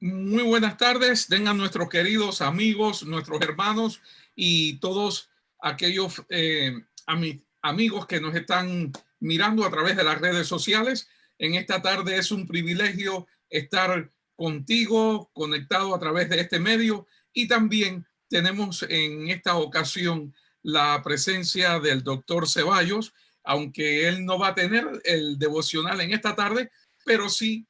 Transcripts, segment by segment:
Muy buenas tardes, tengan nuestros queridos amigos, nuestros hermanos y todos aquellos amigos que nos están mirando a través de las redes sociales. En esta tarde es un privilegio estar contigo, conectado a través de este medio, y también tenemos en esta ocasión la presencia del doctor Ceballos, aunque él no va a tener el devocional en esta tarde, pero sí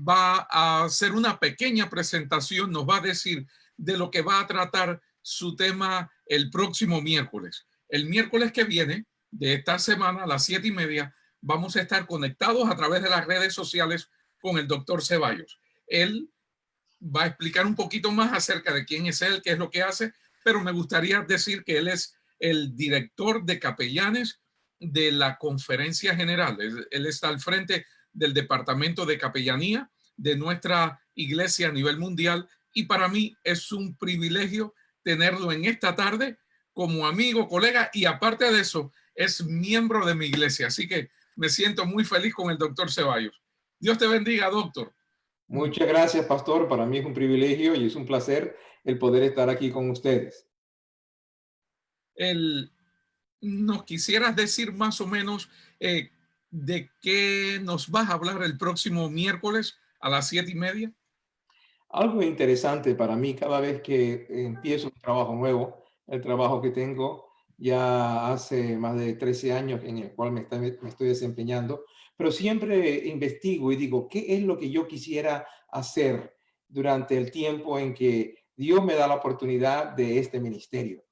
va a hacer una pequeña presentación, nos va a decir de lo que va a tratar su tema el próximo miércoles. El miércoles que viene de esta semana a las 7:30 vamos a estar conectados a través de las redes sociales con el doctor Ceballos. Él va a explicar un poquito más acerca de quién es él, qué es lo que hace, pero me gustaría decir que él es el director de capellanes de la Conferencia General. Él está al frente del Departamento de Capellanía de nuestra iglesia a nivel mundial, y para mí es un privilegio tenerlo en esta tarde como amigo, colega, y aparte de eso es miembro de mi iglesia, así que me siento muy feliz con el doctor Ceballos. Dios te bendiga, doctor. Muchas gracias, pastor. Para mí es un privilegio y es un placer el poder estar aquí con ustedes. ¿Nos quisieras decir más o menos de qué nos vas a hablar el próximo miércoles a las 7:30? Algo interesante para mí cada vez que empiezo un trabajo nuevo, el trabajo que tengo ya hace más de 13 años en el cual me estoy desempeñando, pero siempre investigo y digo, ¿qué es lo que yo quisiera hacer durante el tiempo en que Dios me da la oportunidad de este ministerio?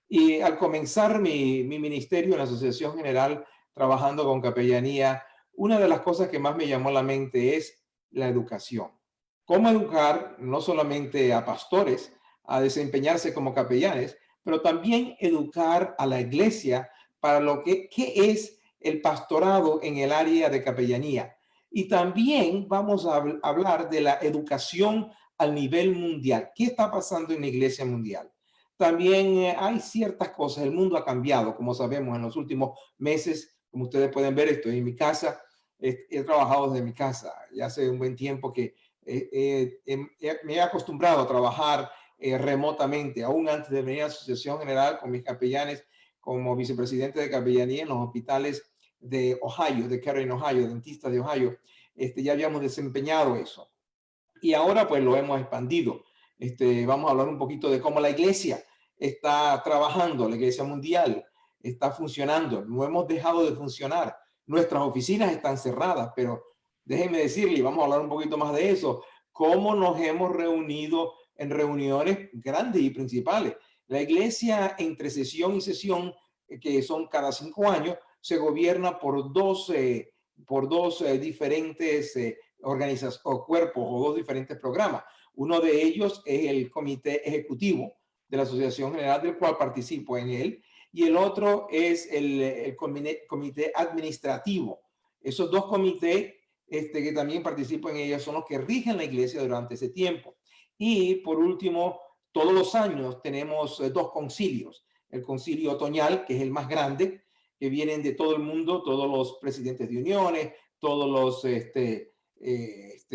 Y al comenzar mi ministerio en la Asociación General, trabajando con capellanía, una de las cosas que más me llamó a la mente es la educación. Cómo educar no solamente a pastores a desempeñarse como capellanes, pero también educar a la iglesia para lo que ¿qué es el pastorado en el área de capellanía? Y también vamos a hablar de la educación al nivel mundial. ¿Qué está pasando en la iglesia mundial? También hay ciertas cosas, el mundo ha cambiado, como sabemos, en los últimos meses. Como ustedes pueden ver, estoy en mi casa, he trabajado desde mi casa, ya hace un buen tiempo que me he acostumbrado a trabajar remotamente, aún antes de venir a la Asociación General con mis capellanes, como vicepresidente de capellanía en los hospitales de Ohio, de Karen, Ohio, dentistas de Ohio. Ya habíamos desempeñado eso. Y ahora pues lo hemos expandido. Vamos a hablar un poquito de cómo la iglesia está trabajando, la iglesia mundial está funcionando. No hemos dejado de funcionar. Nuestras oficinas están cerradas, pero déjenme decirle, vamos a hablar un poquito más de eso, cómo nos hemos reunido en reuniones grandes y principales. La iglesia entre sesión y sesión, que son cada 5 años, se gobierna por dos diferentes organizaciones o cuerpos o dos diferentes programas. Uno de ellos es el comité ejecutivo de la Asociación General, del cual participo en él, y el otro es el comité administrativo. Esos dos comités que también participo en ellos son los que rigen la iglesia durante ese tiempo. Y por último, todos los años tenemos dos concilios. El concilio otoñal, que es el más grande, que vienen de todo el mundo, todos los presidentes de uniones, todos los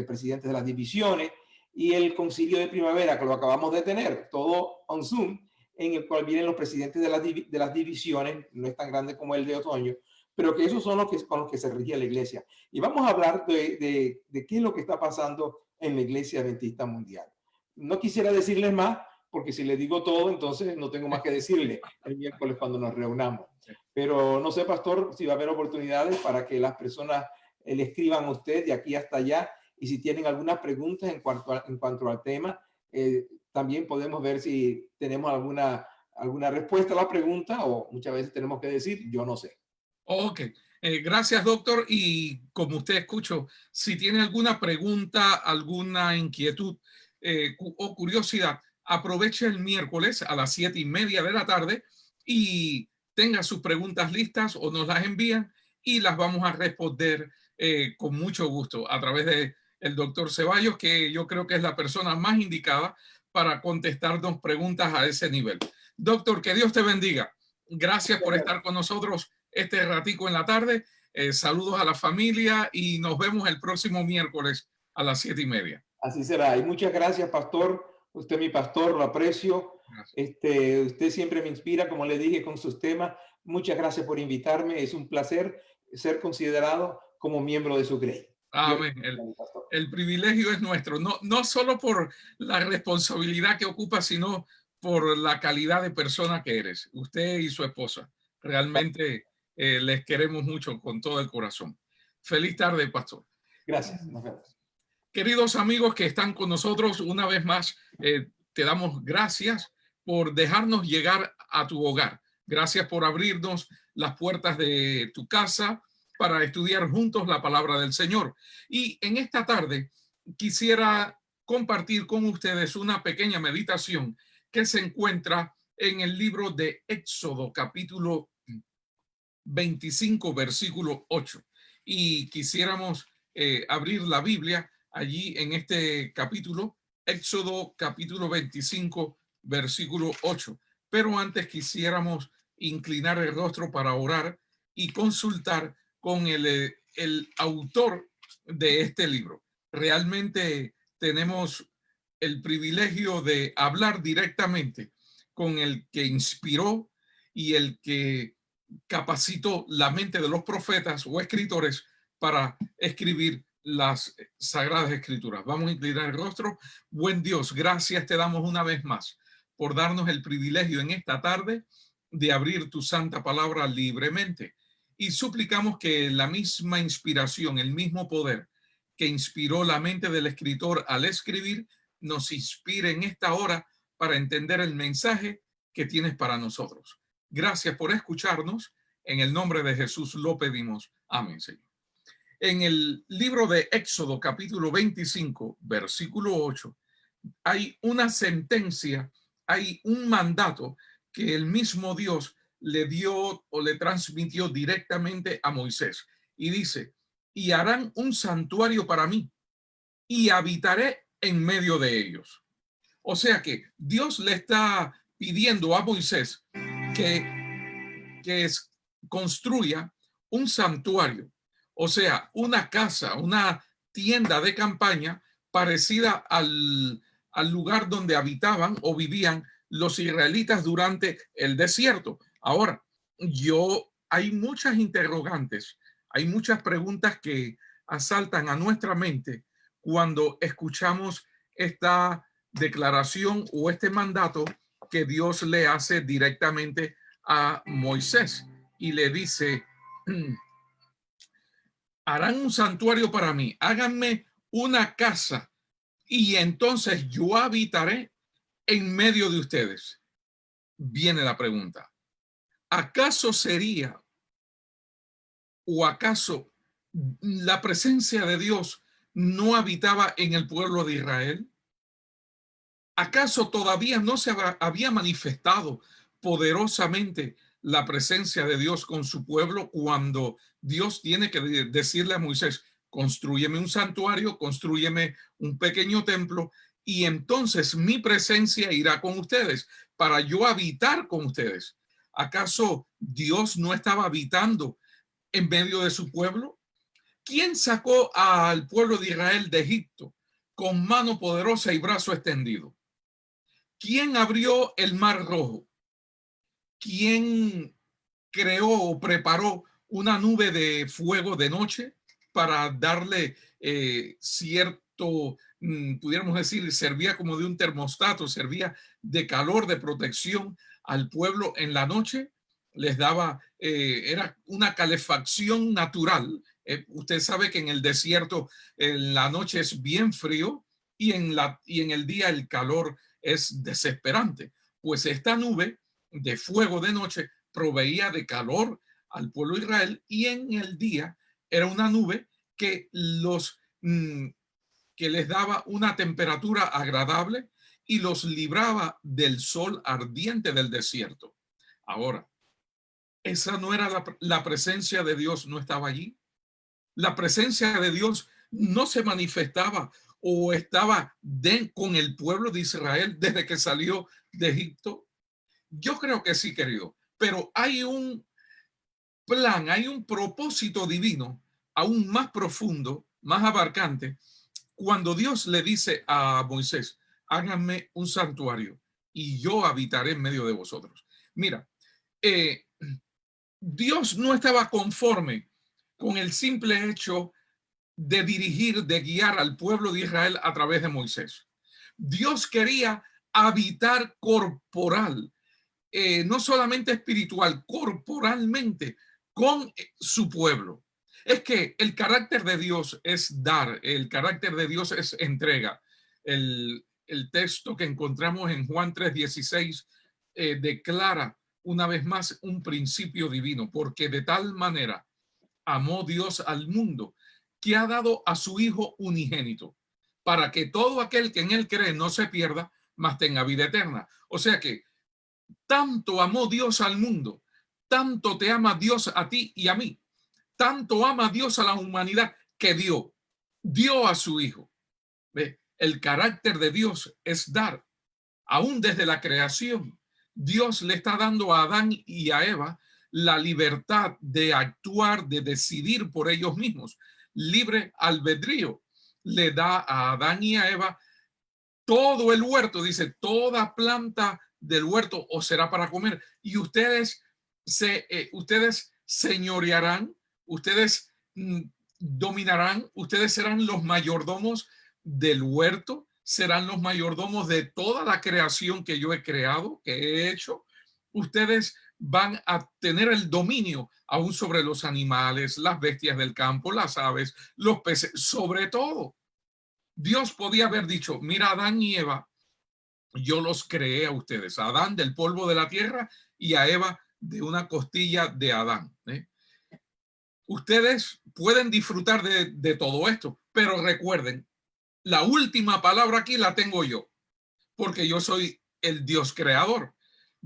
presidentes de las divisiones, y el concilio de primavera, que lo acabamos de tener, todo on Zoom, en el cual vienen los presidentes de las divisiones, no es tan grande como el de otoño, pero que esos son los que, con los que se rige la iglesia. Y vamos a hablar de qué es lo que está pasando en la iglesia adventista mundial. No quisiera decirles más, porque si les digo todo, entonces no tengo más que decirle el miércoles cuando nos reunamos. Pero no sé, pastor, si va a haber oportunidades para que las personas le escriban a usted de aquí hasta allá, y si tienen algunas preguntas en cuanto al tema, también podemos ver si tenemos alguna respuesta a la pregunta, o muchas veces tenemos que decir, yo no sé. Ok, gracias, doctor. Y como usted escuchó, si tiene alguna pregunta, alguna inquietud o curiosidad, aproveche el miércoles a las 7:30 de la tarde y tenga sus preguntas listas o nos las envían y las vamos a responder con mucho gusto a través de el doctor Ceballos, que yo creo que es la persona más indicada para contestarnos preguntas a ese nivel. Doctor, que Dios te bendiga. Gracias por estar con nosotros este ratico en la tarde. Saludos a la familia y nos vemos el próximo miércoles a las 7:30. Así será. Y muchas gracias, pastor. Usted es mi pastor, lo aprecio. Gracias. Usted siempre me inspira, como le dije, con sus temas. Muchas gracias por invitarme. Es un placer ser considerado como miembro de su grey. Dios le Amén. bendiga, mi pastor. El privilegio es nuestro, no solo por la responsabilidad que ocupa, sino por la calidad de persona que eres. Usted y su esposa. Realmente les queremos mucho con todo el corazón. Feliz tarde, pastor. Gracias. Nos vemos. Queridos amigos que están con nosotros, una vez más, te damos gracias por dejarnos llegar a tu hogar. Gracias por abrirnos las puertas de tu casa para estudiar juntos la palabra del Señor. Y en esta tarde quisiera compartir con ustedes una pequeña meditación que se encuentra en el libro de Éxodo, capítulo 25, versículo 8. Y quisiéramos abrir la Biblia allí en este capítulo, Éxodo capítulo 25, versículo 8. Pero antes quisiéramos inclinar el rostro para orar y consultar con el autor de este libro. Realmente tenemos el privilegio de hablar directamente con el que inspiró y el que capacitó la mente de los profetas o escritores para escribir las sagradas escrituras. Vamos a inclinar el rostro. Buen Dios, gracias te damos una vez más por darnos el privilegio en esta tarde de abrir tu santa palabra libremente. Y suplicamos que la misma inspiración, el mismo poder que inspiró la mente del escritor al escribir, nos inspire en esta hora para entender el mensaje que tienes para nosotros. Gracias por escucharnos. En el nombre de Jesús lo pedimos. Amén, Señor. En el libro de Éxodo, capítulo 25, versículo 8, hay una sentencia, hay un mandato que el mismo Dios le dio o le transmitió directamente a Moisés. Y dice, y harán un santuario para mí y habitaré en medio de ellos. O sea que Dios le está pidiendo a Moisés que construya un santuario, o sea, una casa, una tienda de campaña parecida al lugar donde habitaban o vivían los israelitas durante el desierto. Ahora, hay muchas interrogantes, hay muchas preguntas que asaltan a nuestra mente cuando escuchamos esta declaración o este mandato que Dios le hace directamente a Moisés y le dice, harán un santuario para mí, háganme una casa y entonces yo habitaré en medio de ustedes. Viene la pregunta, ¿acaso sería o acaso la presencia de Dios no habitaba en el pueblo de Israel? ¿Acaso todavía no se había manifestado poderosamente la presencia de Dios con su pueblo cuando Dios tiene que decirle a Moisés, constrúyeme un santuario, constrúyeme un pequeño templo y entonces mi presencia irá con ustedes para yo habitar con ustedes? ¿Acaso Dios no estaba habitando en medio de su pueblo? ¿Quién sacó al pueblo de Israel de Egipto con mano poderosa y brazo extendido? ¿Quién abrió el Mar Rojo? ¿Quién creó o preparó una nube de fuego de noche para darle cierto, pudiéramos decir, servía como de un termostato, servía de calor, de protección al pueblo en la noche? Les daba, era una calefacción natural. Usted sabe que en el desierto en la noche es bien frío y en el día el calor es desesperante. Pues esta nube de fuego de noche proveía de calor al pueblo de Israel y en el día era una nube que que les daba una temperatura agradable y los libraba del sol ardiente del desierto. Ahora, esa no era la presencia de Dios, no estaba allí. La presencia de Dios no se manifestaba o estaba con el pueblo de Israel desde que salió de Egipto. Yo creo que sí, querido, pero hay un plan, hay un propósito divino aún más profundo, más abarcante, Cuando Dios le dice a Moisés, háganme un santuario y yo habitaré en medio de vosotros. Mira, eh, Dios no estaba conforme con el simple hecho de dirigir, de guiar al pueblo de Israel a través de Moisés. Dios quería habitar corporal, no solamente espiritual, corporalmente con su pueblo. Es que el carácter de Dios es dar, el carácter de Dios es entrega. El texto que encontramos en Juan 3:16 declara una vez más un principio divino, porque de tal manera amó Dios al mundo que ha dado a su Hijo unigénito, para que todo aquel que en él cree no se pierda, mas tenga vida eterna. O sea que tanto amó Dios al mundo, tanto te ama Dios a ti y a mí, tanto ama Dios a la humanidad que dio a su Hijo. ¿Ve? El carácter de Dios es dar. Aún desde la creación, Dios le está dando a Adán y a Eva la libertad de actuar, de decidir por ellos mismos. Libre albedrío le da a Adán y a Eva todo el huerto, dice, toda planta del huerto os será para comer. Y ustedes señorearán, ustedes dominarán, ustedes serán los mayordomos del huerto, serán los mayordomos de toda la creación que yo he creado, que he hecho. Ustedes van a tener el dominio aún sobre los animales, las bestias del campo, las aves, los peces, sobre todo. Dios podía haber dicho, mira, Adán y Eva, yo los creé a ustedes, a Adán del polvo de la tierra y a Eva de una costilla de Adán. Ustedes pueden disfrutar de todo esto, pero recuerden, la última palabra aquí la tengo yo, porque yo soy el Dios creador.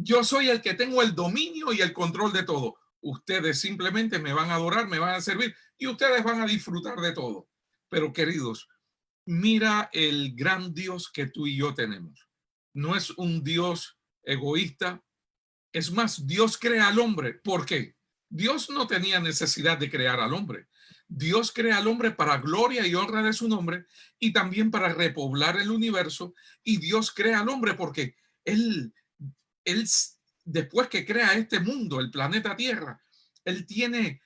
Yo soy el que tengo el dominio y el control de todo. Ustedes simplemente me van a adorar, me van a servir y ustedes van a disfrutar de todo. Pero queridos, mira el gran Dios que tú y yo tenemos. No es un Dios egoísta. Es más, Dios crea al hombre. ¿Por qué? Dios no tenía necesidad de crear al hombre. Dios crea al hombre para gloria y honra de su nombre y también para repoblar el universo. Y Dios crea al hombre porque él después que crea este mundo, el planeta Tierra, él tiene,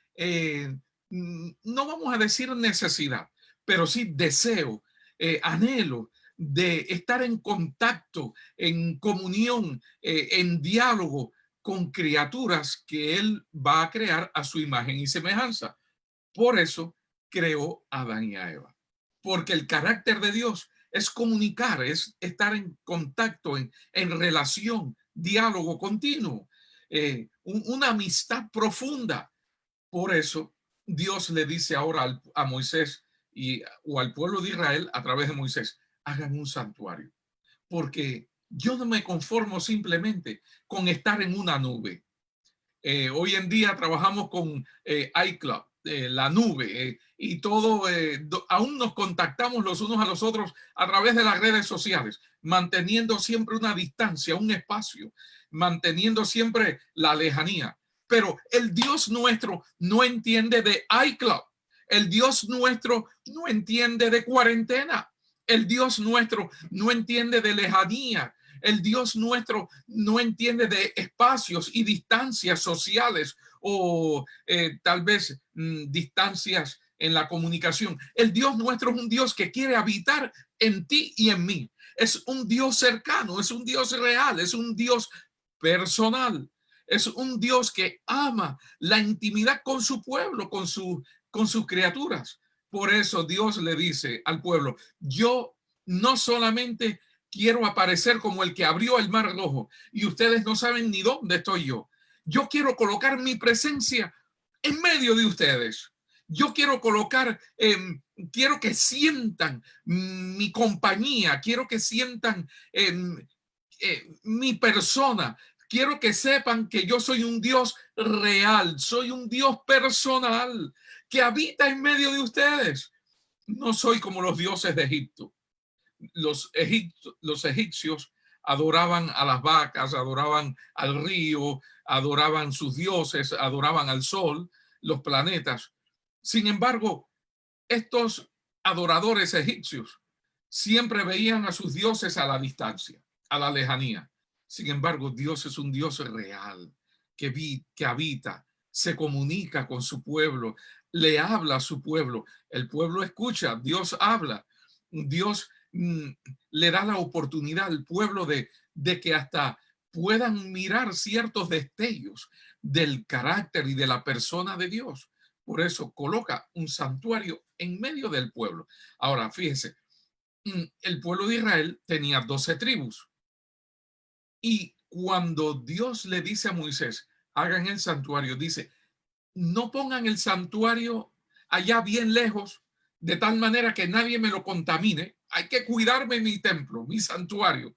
no vamos a decir necesidad, pero sí deseo, anhelo de estar en contacto, en comunión, en diálogo con criaturas que él va a crear a su imagen y semejanza. Por eso creó a Adán y a Eva, porque el carácter de Dios es comunicar, es estar en contacto, en relación, diálogo continuo, una amistad profunda. Por eso Dios le dice ahora a Moisés o al pueblo de Israel a través de Moisés, hagan un santuario, porque yo no me conformo simplemente con estar en una nube. Hoy en día trabajamos con iCloud, la nube, y todo, aún nos contactamos los unos a los otros a través de las redes sociales, manteniendo siempre una distancia, un espacio, manteniendo siempre la lejanía. Pero el Dios nuestro no entiende de iCloud. El Dios nuestro no entiende de cuarentena. El Dios nuestro no entiende de lejanía. El Dios nuestro no entiende de espacios y distancias sociales o tal vez distancias en la comunicación. El Dios nuestro es un Dios que quiere habitar en ti y en mí. Es un Dios cercano, es un Dios real, es un Dios personal. Es un Dios que ama la intimidad con su pueblo, con sus criaturas. Por eso Dios le dice al pueblo, yo no solamente quiero aparecer como el que abrió el mar rojo y ustedes no saben ni dónde estoy yo. Yo quiero colocar mi presencia en medio de ustedes. Yo quiero colocar, quiero que sientan mi compañía, quiero que sientan mi persona. Quiero que sepan que yo soy un Dios real, soy un Dios personal que habita en medio de ustedes. No soy como los dioses de Egipto. Los egipcios adoraban a las vacas, adoraban al río, adoraban sus dioses, adoraban al sol, los planetas. Sin embargo, estos adoradores egipcios siempre veían a sus dioses a la distancia, a la lejanía. Sin embargo, Dios es un Dios real, que habita, se comunica con su pueblo, le habla a su pueblo. El pueblo escucha, Dios habla. Dios le da la oportunidad al pueblo de que hasta puedan mirar ciertos destellos del carácter y de la persona de Dios. Por eso coloca un santuario en medio del pueblo. Ahora, fíjese, el pueblo de Israel tenía 12 tribus. Y cuando Dios le dice a Moisés, hagan el santuario, dice, no pongan el santuario allá bien lejos, de tal manera que nadie me lo contamine. Hay que cuidarme mi templo, mi santuario.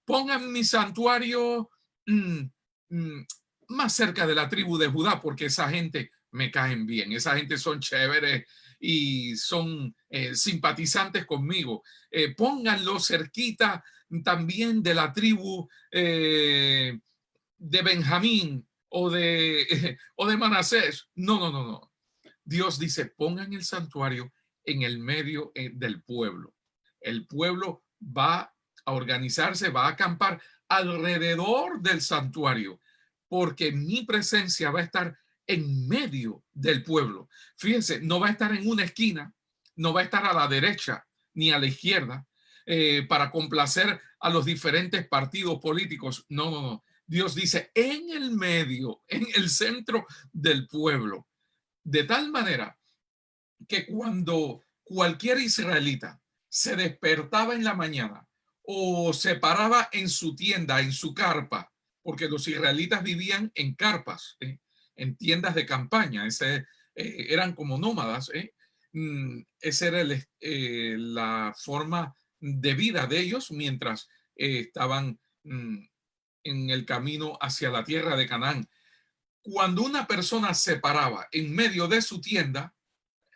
Pongan mi santuario mm, mm, más cerca de la tribu de Judá, porque esa gente me caen bien, esa gente son chéveres y son simpatizantes conmigo. Pónganlo cerquita también de la tribu de Benjamín o de Manasés. No, no, no, no. Dios dice, pongan el santuario en el medio del pueblo. El pueblo va a organizarse, va a acampar alrededor del santuario, porque mi presencia va a estar en medio del pueblo. Fíjense, no va a estar en una esquina, no va a estar a la derecha ni a la izquierda para complacer a los diferentes partidos políticos. No, no, no. Dios dice en el medio, en el centro del pueblo, de tal manera que cuando cualquier israelita se despertaba en la mañana o se paraba en su tienda, en su carpa, porque los israelitas vivían en carpas, en tiendas de campaña, eran como nómadas, esa era la forma de vida de ellos mientras estaban en el camino hacia la tierra de Canaán. Cuando una persona se paraba en medio de su tienda,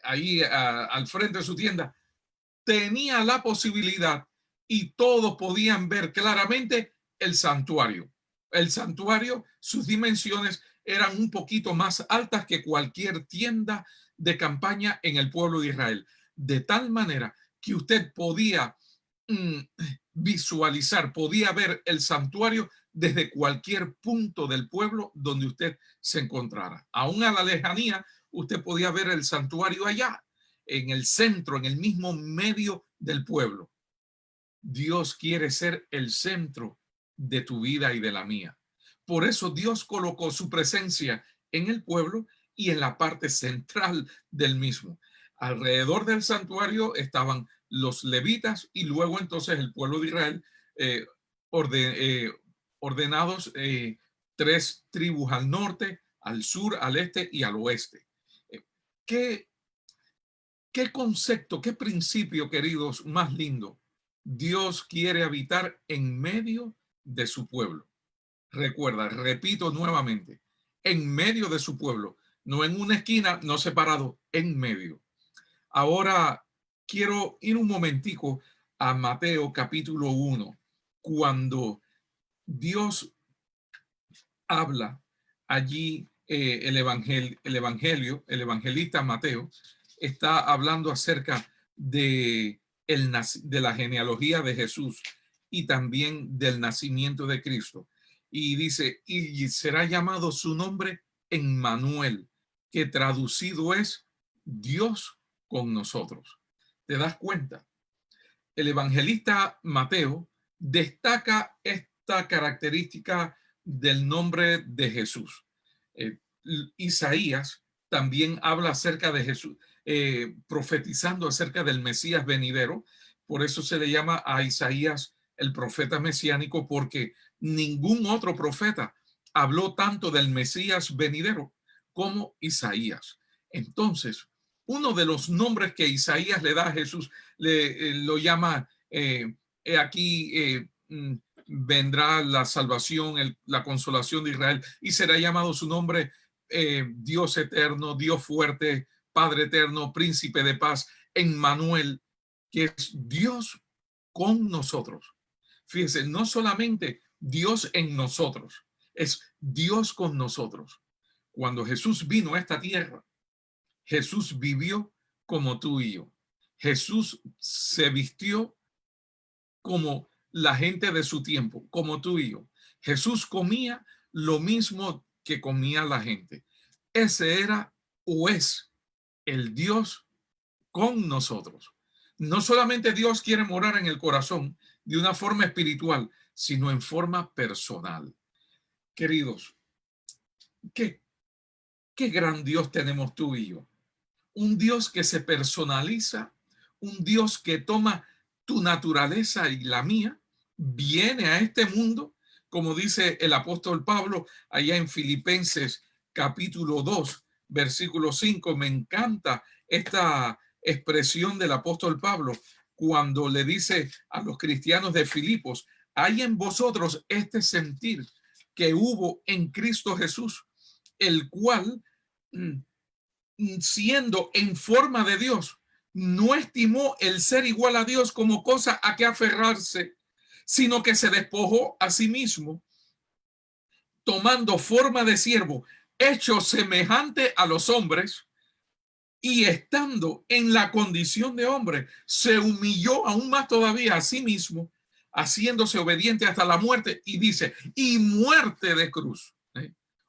ahí al frente de su tienda, tenía la posibilidad y todos podían ver claramente el santuario. El santuario, sus dimensiones eran un poquito más altas que cualquier tienda de campaña en el pueblo de Israel. De tal manera que usted podía visualizar, podía ver el santuario desde cualquier punto del pueblo donde usted se encontrara. Aún a la lejanía, usted podía ver el santuario allá, en el centro, en el mismo medio del pueblo. Dios quiere ser el centro de tu vida y de la mía. Por eso Dios colocó su presencia en el pueblo y en la parte central del mismo. Alrededor del santuario estaban los levitas y luego entonces el pueblo de Israel eh, ordenados 3 tribus al norte, al sur, al este y al oeste. ¿Qué, qué concepto, qué principio, queridos, más lindo? Dios quiere habitar en medio de su pueblo. Recuerda, repito nuevamente, en medio de su pueblo, no en una esquina, no separado, en medio. Ahora quiero ir un momentico a Mateo capítulo 1, cuando Dios habla allí el evangelista Mateo está hablando acerca de la genealogía de Jesús y también del nacimiento de Cristo. Y dice, y será llamado su nombre Emmanuel, que traducido es Dios con nosotros. ¿Te das cuenta? El evangelista Mateo destaca esta característica del nombre de Jesús. Isaías también habla acerca de Jesús, profetizando acerca del Mesías venidero. Por eso se le llama a Isaías el profeta mesiánico, porque ningún otro profeta habló tanto del Mesías venidero como Isaías. Entonces, uno de los nombres que Isaías le da a Jesús lo llama aquí vendrá la salvación, la consolación de Israel, y será llamado su nombre Dios eterno, Dios fuerte, Padre eterno, príncipe de paz, Emmanuel, que es Dios con nosotros. Fíjense, no solamente Dios en nosotros, es Dios con nosotros. Cuando Jesús vino a esta tierra, Jesús vivió como tú y yo. Jesús se vistió como la gente de su tiempo, como tú y yo. Jesús comía lo mismo que comía la gente. Ese era o es el Dios con nosotros. No solamente Dios quiere morar en el corazón de una forma espiritual, sino en forma personal. Queridos, qué, qué gran Dios tenemos tú y yo. Un Dios que se personaliza, un Dios que toma tu naturaleza y la mía, viene a este mundo, como dice el apóstol Pablo allá en Filipenses capítulo 2, versículo 5. Me encanta esta expresión del apóstol Pablo cuando le dice a los cristianos de Filipos: hay en vosotros este sentir que hubo en Cristo Jesús, el cual siendo en forma de Dios, no estimó el ser igual a Dios como cosa a que aferrarse, sino que se despojó a sí mismo, tomando forma de siervo, hecho semejante a los hombres, y estando en la condición de hombre, se humilló aún más todavía a sí mismo, haciéndose obediente hasta la muerte, y dice, y muerte de cruz.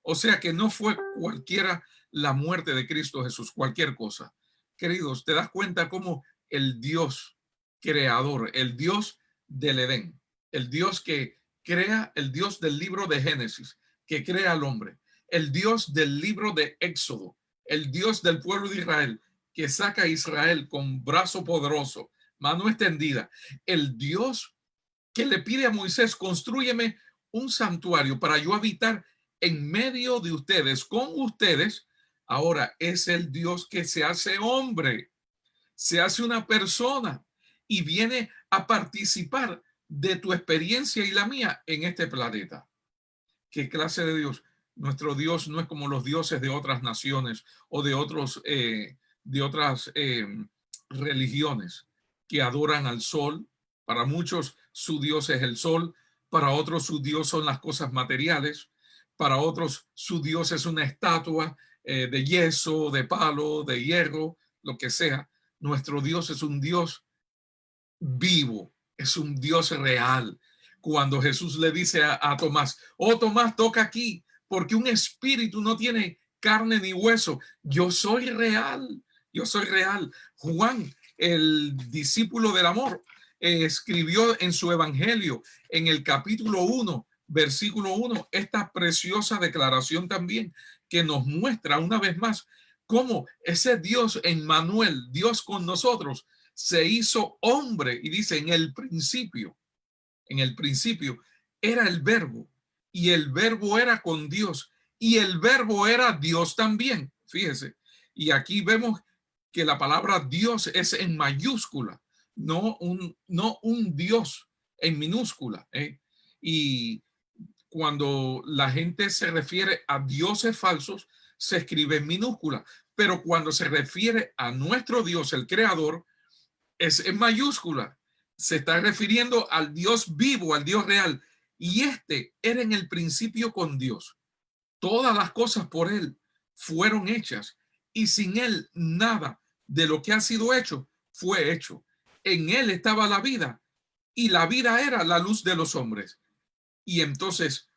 O sea que no fue cualquiera la muerte de Cristo Jesús, cualquier cosa. Queridos, te das cuenta cómo el Dios creador, el Dios del Edén, el Dios que crea, el Dios del libro de Génesis, que crea al hombre, el Dios del libro de Éxodo, el Dios del pueblo de Israel, que saca a Israel con brazo poderoso, mano extendida, el Dios que le pide a Moisés: constrúyeme un santuario para yo habitar en medio de ustedes, con ustedes. Ahora es el Dios que se hace hombre, se hace una persona y viene a participar de tu experiencia y la mía en este planeta. ¿Qué clase de Dios? Nuestro Dios no es como los dioses de otras naciones o de otras religiones que adoran al sol. Para muchos su Dios es el sol, para otros su Dios son las cosas materiales, para otros su Dios es una estatua de yeso, de palo, de hierro, lo que sea. Nuestro Dios es un Dios vivo, es un Dios real. Cuando Jesús le dice a Tomás: oh Tomás, toca aquí, porque un espíritu no tiene carne ni hueso. Yo soy real, yo soy real. Juan, el discípulo del amor, escribió en su evangelio, en el capítulo 1, versículo 1, esta preciosa declaración también, que nos muestra una vez más cómo ese Dios Emmanuel, Dios con nosotros, se hizo hombre. Y dice: en el principio era el verbo, y el verbo era con Dios, y el verbo era Dios también. Fíjese, y aquí vemos que la palabra Dios es en mayúscula, no un Dios en minúscula. Y cuando la gente se refiere a dioses falsos, se escribe en minúscula, pero cuando se refiere a nuestro Dios, el creador, es en mayúscula. Se está refiriendo al Dios vivo, al Dios real. Y este era en el principio con Dios. Todas las cosas por él fueron hechas, y sin él nada de lo que ha sido hecho fue hecho. En él estaba la vida, y la vida era la luz de los hombres. Y entonces,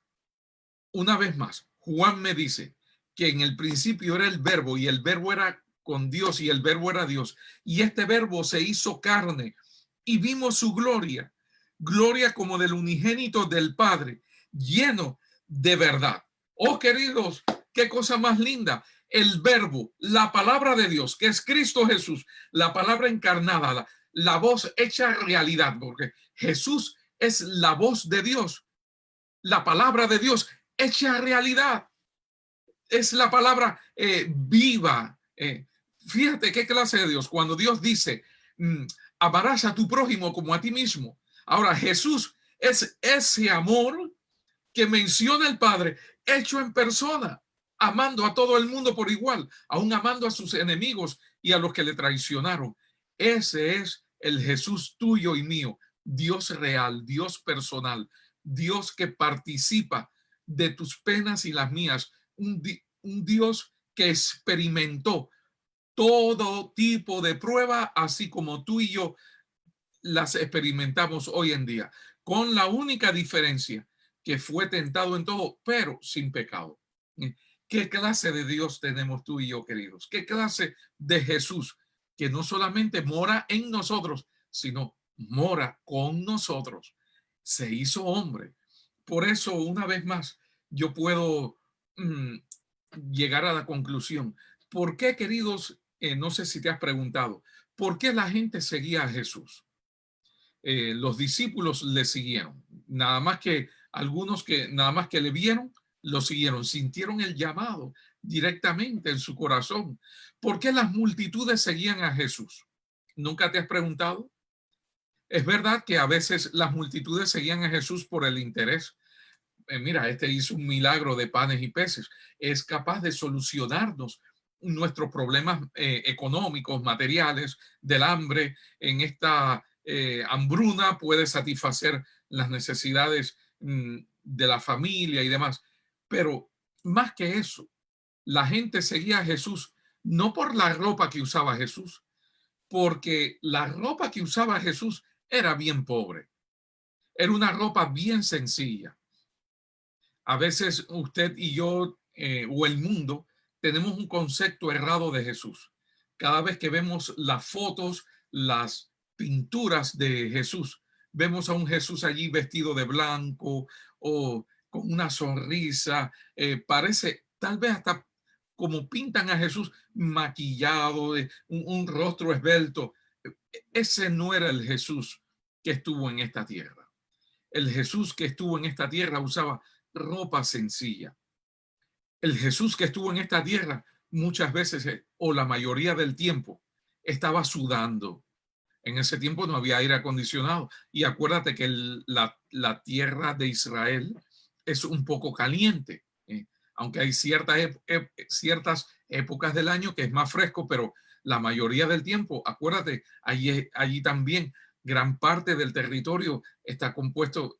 una vez más, Juan me dice que en el principio era el verbo, y el verbo era con Dios, y el verbo era Dios. Y este verbo se hizo carne, y vimos su gloria, gloria como del unigénito del Padre, lleno de verdad. Oh, queridos, qué cosa más linda. El verbo, la palabra de Dios, que es Cristo Jesús, la palabra encarnada, la voz hecha realidad, porque Jesús es la voz de Dios, la palabra de Dios hecha realidad. Es la palabra viva. Fíjate qué clase de Dios. Cuando Dios dice: amarás a tu prójimo como a ti mismo. Ahora, Jesús es ese amor que menciona el Padre hecho en persona, amando a todo el mundo por igual, aún amando a sus enemigos y a los que le traicionaron. Ese es el Jesús tuyo y mío, Dios real, Dios personal, Dios que participa de tus penas y las mías, un Dios que experimentó todo tipo de prueba, así como tú y yo las experimentamos hoy en día, con la única diferencia que fue tentado en todo, pero sin pecado. ¿Qué clase de Dios tenemos tú y yo, queridos? ¿Qué clase de Jesús que no solamente mora en nosotros, sino mora con nosotros? Se hizo hombre. Por eso, una vez más, yo puedo mm, llegar a la conclusión. ¿Por qué, queridos? No sé si te has preguntado, ¿por qué la gente seguía a Jesús? Los discípulos le siguieron, nada más que algunos que nada más que le vieron, lo siguieron, sintieron el llamado directamente en su corazón. ¿Por qué las multitudes seguían a Jesús? ¿Nunca te has preguntado? Es verdad que a veces las multitudes seguían a Jesús por el interés. Mira, este hizo un milagro de panes y peces. Es capaz de solucionarnos nuestros problemas económicos, materiales, del hambre. En esta hambruna puede satisfacer las necesidades de la familia y demás. Pero más que eso, la gente seguía a Jesús no por la ropa que usaba Jesús, porque la ropa que usaba Jesús era bien pobre. Era una ropa bien sencilla. A veces usted y yo o el mundo tenemos un concepto errado de Jesús. Cada vez que vemos las fotos, las pinturas de Jesús, vemos a un Jesús allí vestido de blanco o con una sonrisa. Parece tal vez hasta como pintan a Jesús maquillado, un rostro esbelto. Ese no era el Jesús que estuvo en esta tierra. El Jesús que estuvo en esta tierra usaba ropa sencilla. El Jesús que estuvo en esta tierra muchas veces o la mayoría del tiempo estaba sudando. En ese tiempo no había aire acondicionado. Y acuérdate que la tierra de Israel es un poco caliente, aunque hay ciertas épocas del año que es más fresco, pero la mayoría del tiempo, acuérdate, allí también gran parte del territorio está compuesto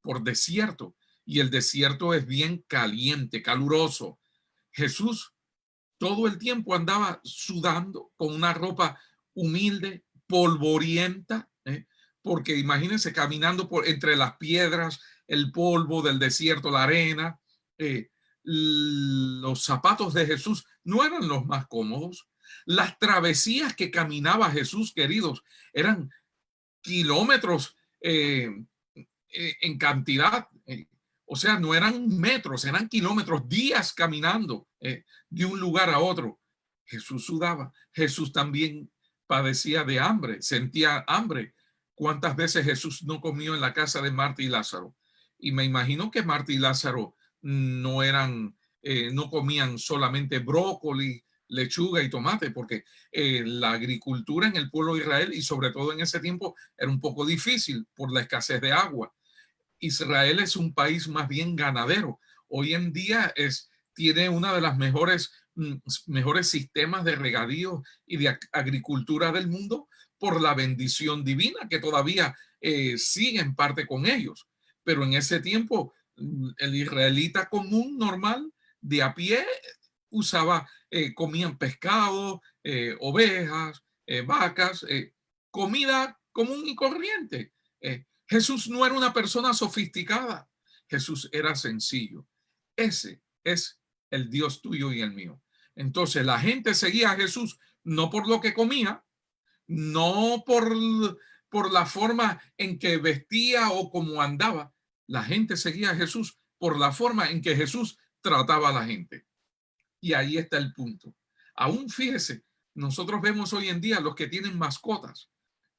por desierto y el desierto es bien caliente, caluroso. Jesús todo el tiempo andaba sudando con una ropa humilde, polvorienta, porque imagínense caminando entre las piedras, el polvo del desierto, la arena. Los zapatos de Jesús no eran los más cómodos. Las travesías que caminaba Jesús, queridos, eran kilómetros en cantidad. O sea, no eran metros, eran kilómetros, días caminando de un lugar a otro. Jesús sudaba. Jesús también padecía de hambre, sentía hambre. ¿Cuántas veces Jesús no comió en la casa de Marta y Lázaro? Y me imagino que Marta y Lázaro no comían solamente brócoli, lechuga y tomate, porque la agricultura en el pueblo de Israel y sobre todo en ese tiempo era un poco difícil por la escasez de agua. Israel es un país más bien ganadero. Hoy en día tiene una de las mejores sistemas de regadío y de agricultura del mundo por la bendición divina que todavía sigue en parte con ellos. Pero en ese tiempo, el israelita común, normal, de a pie, comían pescado, ovejas, vacas, comida común y corriente. Jesús no era una persona sofisticada. Jesús era sencillo. Ese es el Dios tuyo y el mío. Entonces la gente seguía a Jesús no por lo que comía, no por la forma en que vestía o cómo andaba. La gente seguía a Jesús por la forma en que Jesús trataba a la gente. Y ahí está el punto. Aún fíjese, nosotros vemos hoy en día los que tienen mascotas,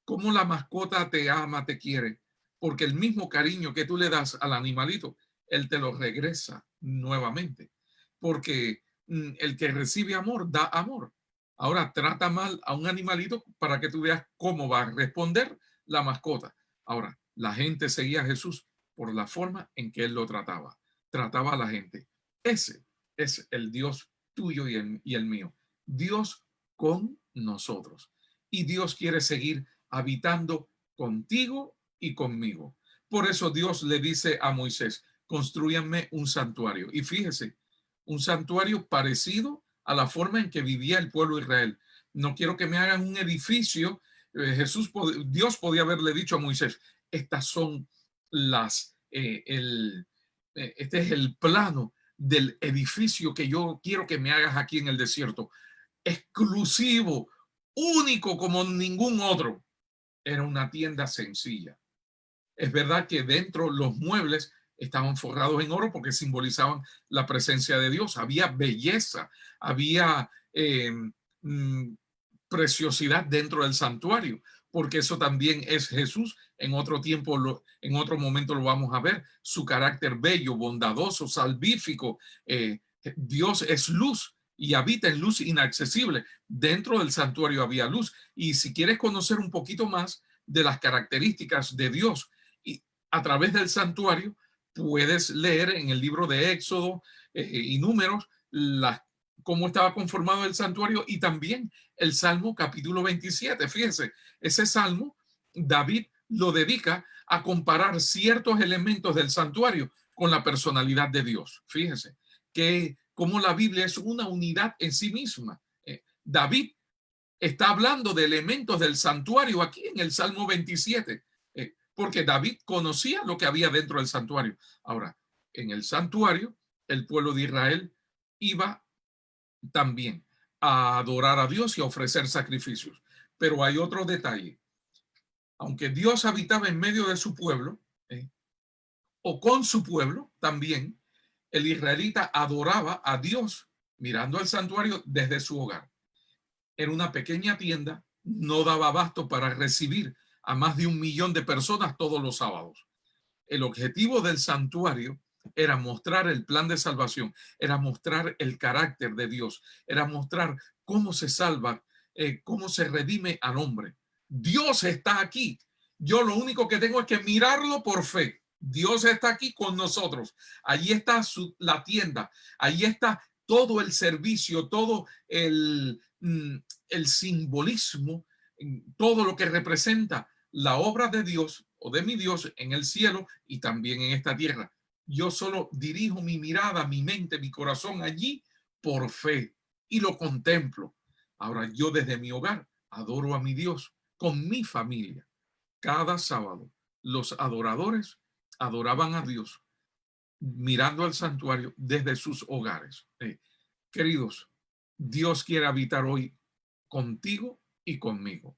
cómo la mascota te ama, te quiere, porque el mismo cariño que tú le das al animalito, él te lo regresa nuevamente, porque el que recibe amor da amor. Ahora trata mal a un animalito para que tú veas cómo va a responder la mascota. Ahora, la gente seguía a Jesús por la forma en que él lo trataba a la gente. Ese es el Dios tuyo y el mío. Dios con nosotros. Y Dios quiere seguir habitando contigo y conmigo. Por eso Dios le dice a Moisés, construyanme un santuario. Y fíjese, un santuario parecido a la forma en que vivía el pueblo de Israel. No quiero que me hagan un edificio. Dios podía haberle dicho a Moisés, estas son este es el plano del edificio que yo quiero que me hagas aquí en el desierto. Exclusivo, único como ningún otro. Era una tienda sencilla. Es verdad que dentro los muebles estaban forrados en oro porque simbolizaban la presencia de Dios. Había belleza, había preciosidad dentro del santuario, porque eso también es Jesús. En otro tiempo, en otro momento lo vamos a ver, su carácter bello, bondadoso, salvífico. Dios es luz y habita en luz inaccesible. Dentro del santuario había luz. Y si quieres conocer un poquito más de las características de Dios y a través del santuario, puedes leer en el libro de Éxodo y Números cómo estaba conformado el santuario, y también el Salmo capítulo 27. Fíjense, ese Salmo David lo dedica a comparar ciertos elementos del santuario con la personalidad de Dios. Fíjense que como la Biblia es una unidad en sí misma. David está hablando de elementos del santuario aquí en el Salmo 27, porque David conocía lo que había dentro del santuario. Ahora, en el santuario, el pueblo de Israel iba también a adorar a Dios y a ofrecer sacrificios. Pero hay otro detalle. Aunque Dios habitaba en medio de su pueblo, o con su pueblo también, el israelita adoraba a Dios mirando al santuario desde su hogar. Era una pequeña tienda, no daba abasto para recibir a más de 1 millón de personas todos los sábados. El objetivo del santuario era mostrar el plan de salvación, era mostrar el carácter de Dios, era mostrar cómo se salva, cómo se redime al hombre. Dios está aquí. Yo lo único que tengo es que mirarlo por fe. Dios está aquí con nosotros. Allí está la tienda, allí está todo el servicio, todo el simbolismo, todo lo que representa la obra de Dios o de mi Dios en el cielo y también en esta tierra. Yo solo dirijo mi mirada, mi mente, mi corazón allí por fe y lo contemplo. Ahora yo desde mi hogar adoro a mi Dios con mi familia. Cada sábado los adoradores adoraban a Dios mirando al santuario desde sus hogares. Queridos, Dios quiere habitar hoy contigo y conmigo.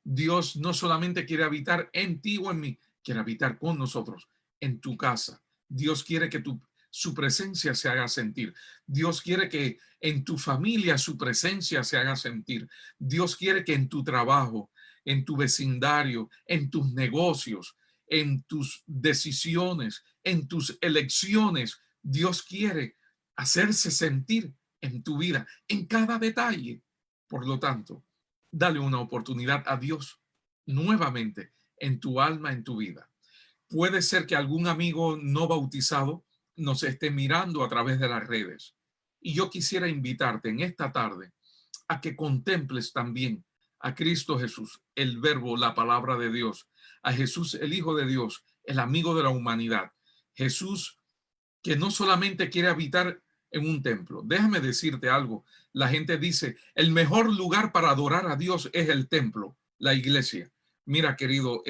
Dios no solamente quiere habitar en ti o en mí, quiere habitar con nosotros en tu casa. Dios quiere que su presencia se haga sentir. Dios quiere que en tu familia su presencia se haga sentir. Dios quiere que en tu trabajo, en tu vecindario, en tus negocios, en tus decisiones, en tus elecciones, Dios quiere hacerse sentir en tu vida, en cada detalle. Por lo tanto, dale una oportunidad a Dios nuevamente en tu alma, en tu vida. Puede ser que algún amigo no bautizado nos esté mirando a través de las redes. Y yo quisiera invitarte en esta tarde a que contemples también a Cristo Jesús, el Verbo, la palabra de Dios, a Jesús, el Hijo de Dios, el amigo de la humanidad. Jesús que no solamente quiere habitar en un templo. Déjame decirte algo. La gente dice, el mejor lugar para adorar a Dios es el templo, la iglesia. Mira, querido,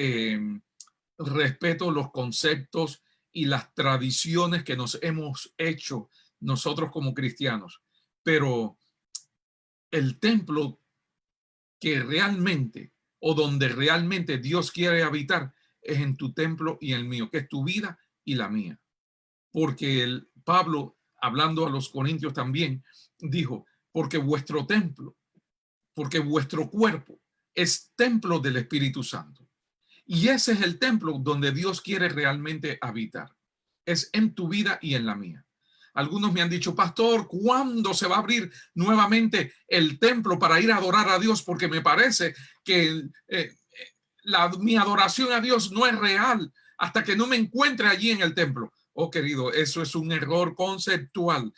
respeto los conceptos y las tradiciones que nos hemos hecho nosotros como cristianos, pero el templo que realmente o donde realmente Dios quiere habitar es en tu templo y el mío, que es tu vida y la mía. Porque Pablo, hablando a los corintios también, dijo, porque vuestro templo, porque vuestro cuerpo es templo del Espíritu Santo. Y ese es el templo donde Dios quiere realmente habitar. Es en tu vida y en la mía. Algunos me han dicho, pastor, ¿cuándo se va a abrir nuevamente el templo para ir a adorar a Dios? Porque me parece que mi adoración a Dios no es real hasta que no me encuentre allí en el templo. Oh, querido, eso es un error conceptual.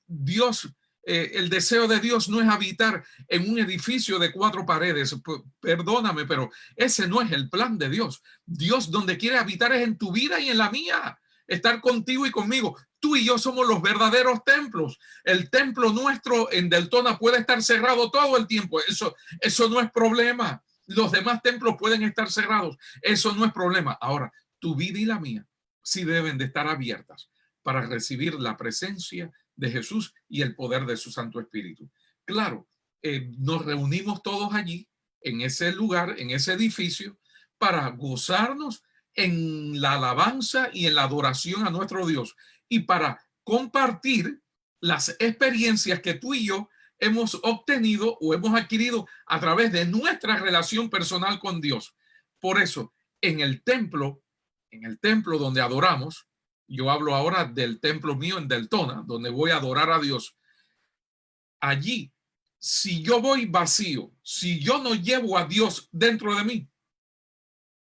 Dios, el deseo de Dios no es habitar en un edificio de 4 paredes. Perdóname, pero ese no es el plan de Dios. Dios donde quiere habitar es en tu vida y en la mía. estar contigo y conmigo. Tú y yo somos los verdaderos templos. El templo nuestro en Deltona puede estar cerrado todo el tiempo. Eso no es problema. Los demás templos pueden estar cerrados. Eso no es problema. Ahora, tu vida y la mía sí deben de estar abiertas para recibir la presencia de Jesús y el poder de su Santo Espíritu. Claro, nos reunimos todos allí, en ese lugar, en ese edificio, para gozarnos en la alabanza y en la adoración a nuestro Dios y para compartir las experiencias que tú y yo hemos obtenido o hemos adquirido a través de nuestra relación personal con Dios. Por eso, en el templo donde adoramos, yo hablo ahora del templo mío en Deltona, donde voy a adorar a Dios. Allí, si yo voy vacío, si yo no llevo a Dios dentro de mí,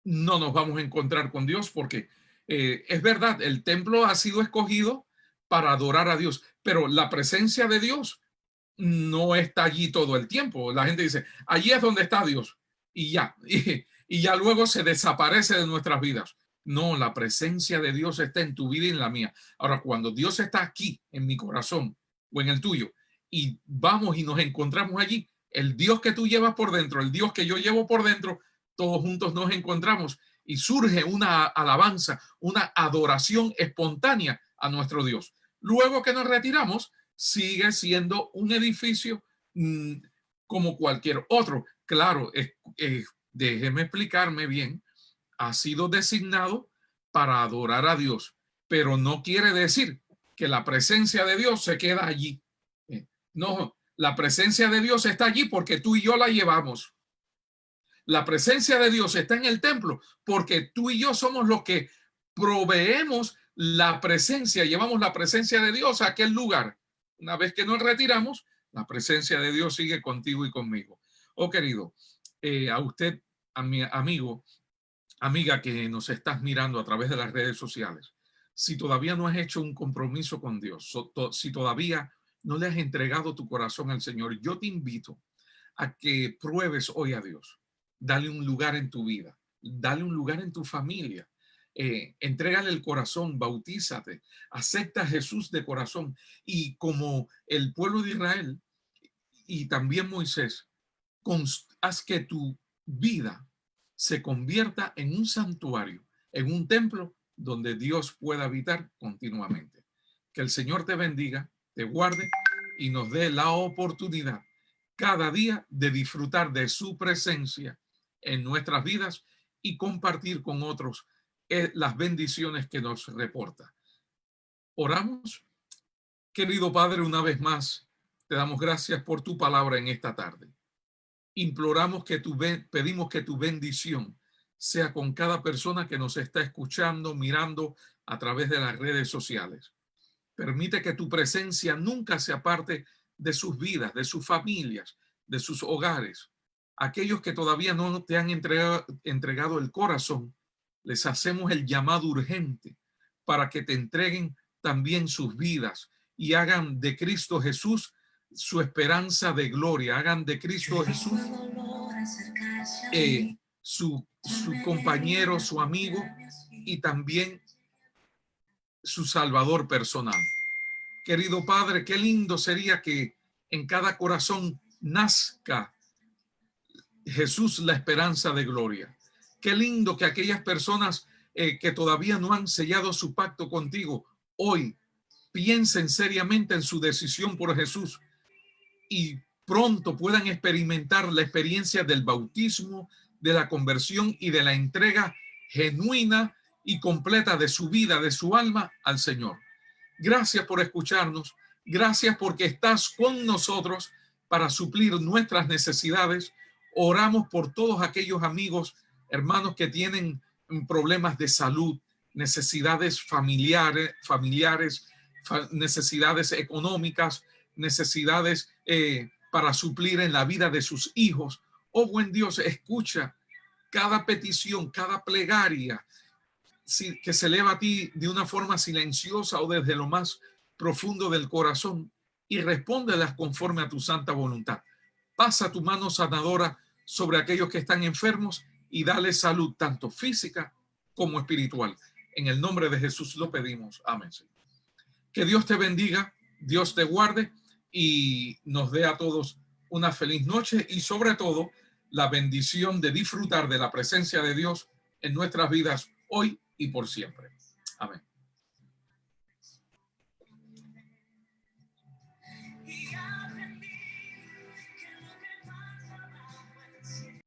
no nos vamos a encontrar con Dios, porque es verdad, el templo ha sido escogido para adorar a Dios, pero la presencia de Dios no está allí todo el tiempo. La gente dice, allí es donde está Dios, y ya, y ya luego se desaparece de nuestras vidas. No, la presencia de Dios está en tu vida y en la mía. Ahora, cuando Dios está aquí en mi corazón o en el tuyo, y vamos y nos encontramos allí, el Dios que tú llevas por dentro, el Dios que yo llevo por dentro, todos juntos nos encontramos y surge una alabanza, una adoración espontánea a nuestro Dios. Luego que nos retiramos, sigue siendo un edificio como cualquier otro. Claro, déjeme explicarme bien, ha sido designado para adorar a Dios, pero no quiere decir que la presencia de Dios se queda allí. No, la presencia de Dios está allí porque tú y yo la llevamos. La presencia de Dios está en el templo porque tú y yo somos los que proveemos la presencia, llevamos la presencia de Dios a aquel lugar. Una vez que nos retiramos, la presencia de Dios sigue contigo y conmigo. Oh, querido, a usted, a mi amigo, amiga que nos estás mirando a través de las redes sociales, si todavía no has hecho un compromiso con Dios, si todavía no le has entregado tu corazón al Señor, yo te invito a que pruebes hoy a Dios. Dale un lugar en tu vida, dale un lugar en tu familia. Entrégale el corazón, bautízate, acepta a Jesús de corazón, y como el pueblo de Israel y también Moisés, haz que tu vida se convierta en un santuario, en un templo donde Dios pueda habitar continuamente. Que el Señor te bendiga, te guarde y nos dé la oportunidad cada día de disfrutar de su presencia en nuestras vidas y compartir con otros las bendiciones que nos reporta. Oramos. Querido Padre, una vez más, te damos gracias por tu palabra en esta tarde. Imploramos pedimos que tu bendición sea con cada persona que nos está escuchando, mirando a través de las redes sociales. Permite que tu presencia nunca se aparte de sus vidas, de sus familias, de sus hogares. Aquellos que todavía no te han entregado el corazón, les hacemos el llamado urgente para que te entreguen también sus vidas y hagan de Cristo Jesús su esperanza de gloria, hagan de Cristo Jesús su compañero, su amigo y también su salvador personal. Querido Padre, qué lindo sería que en cada corazón nazca Jesús, la esperanza de gloria. Qué lindo que aquellas personas que todavía no han sellado su pacto contigo, hoy piensen seriamente en su decisión por Jesús y pronto puedan experimentar la experiencia del bautismo, de la conversión y de la entrega genuina y completa de su vida, de su alma al Señor. Gracias por escucharnos. Gracias porque estás con nosotros para suplir nuestras necesidades. Oramos por todos aquellos amigos, hermanos que tienen problemas de salud, necesidades familiares, necesidades económicas, necesidades para suplir en la vida de sus hijos. Oh, buen Dios, escucha cada petición, cada plegaria que se eleva a ti de una forma silenciosa o desde lo más profundo del corazón, y respóndelas conforme a tu santa voluntad. Pasa tu mano sanadora sobre aquellos que están enfermos y dale salud tanto física como espiritual. En el nombre de Jesús lo pedimos. Amén. Que Dios te bendiga, Dios te guarde y nos dé a todos una feliz noche y sobre todo la bendición de disfrutar de la presencia de Dios en nuestras vidas hoy y por siempre. Amén.